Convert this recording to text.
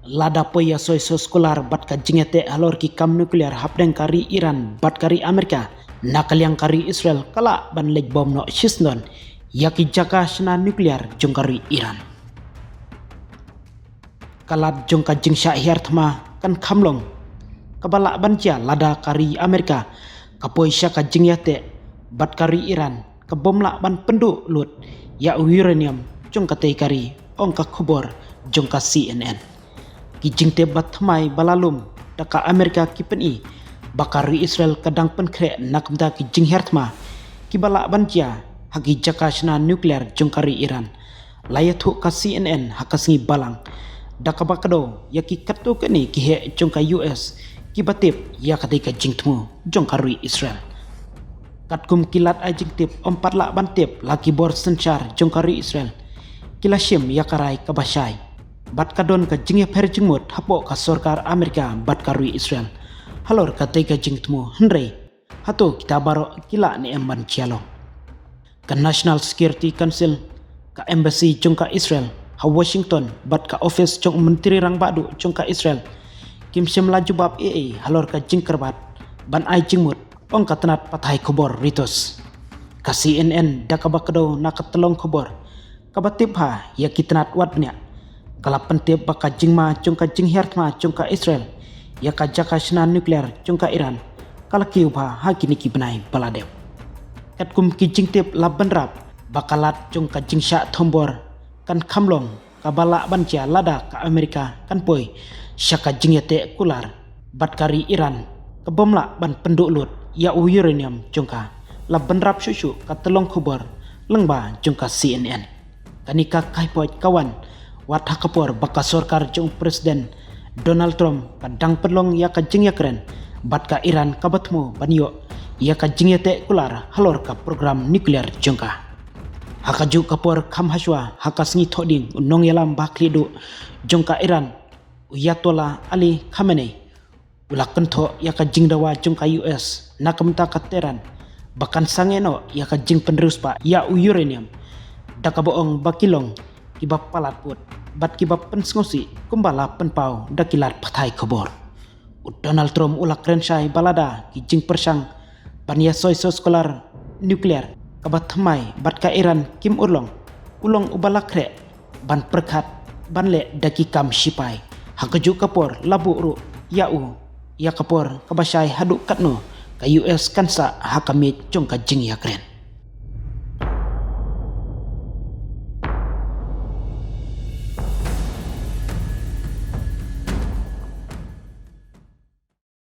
lada poya soy sekolar bat ka jingete halor ki kam nuklear hapdeng kari Iran bat kari Amerika nakalyang kari Israel kala ban leg bom no shisnon yaki jaka shna nuklear jongkari Iran kalat jongka jingsha hiartma kan kamlong kabala banja lada kari Amerika kapoi syaka jingyate bat kari Iran kabomla ban penduk lut ya uranium jongka tei kari ongka khobor jongka CNN ki jingte bat thamai balalum daka Amerika ki peni bakari Israel kadang penkre nakmda ki jinghertma ki bala banja hagi jaka shna nuklear jongkari Iran layathu ka CNN hakasngi balang daka bakado yaki katto keni ki he jongka US ki batip ya katika jingtmu jongkari Israel katkum kilat ajingtip ompatla bantip laki bor senchar jongkari Israel kilashim yakarai kabashai bat kadon ka jingya per jingmut hapo ka sorkar Amerika bat karui Israel halor ka tega jingtmu henrei hato kita baro kila ni emban cialo ka National Security Council ka embassy jongka Israel ha Washington bat ka office jong menteri rang badu jongka Israel kim sim laju bab halor ka jingkerbat ban ai jingmut ong ka tenat patai khobor ritos ka CNN daka bakado nakatelong khobor kabatip ha ya kitnat wadnya kala pentip baka jingma jongka jinghertma jongka Israel ya ka jaka shna nuklear jongka Iran kala kiubha ha kini ki benai baladep katkum ki jingtip laban rap bakalat jongka jingsha thombor kan kamlong kabala banja lada ka Amerika kan poi syaka jingyate kular batkari Iran kebomla ban penduk lut ya uranium jongka laban rap susu ka telong khobor lengba jongka CNN kanika kaipot kawan wat hakapor baka sorkar jong presiden Donald Trump kadang pelong ya ka jingya keren bat ka Iran kabatmu banyo ya ka jingyate kular halor ka program nuklear jongka hakaju kapor kam haswa hakasngi thoding unong yalam baklidu jongka Iran Uyatola Ali Khamenei ulakan tho ya ka jingdawa jongka US nakamta kateran bahkan sangeno ya ka jing penerus pa ya uranium daka boong bakilong kibab palat put bat kibab pensngosi kumbala penpau dakilat patai khobor Donald Trump ulak rensyai balada ki jing persang bania soy sekolar nuklear kabat thamai bat ka Iran kim ulong ubalakre ban perkhat ban le daki kam sipai hakaju kapor labu ru ya kapor kabashai hadu katno ka US kansa hakamit jongka jing yakren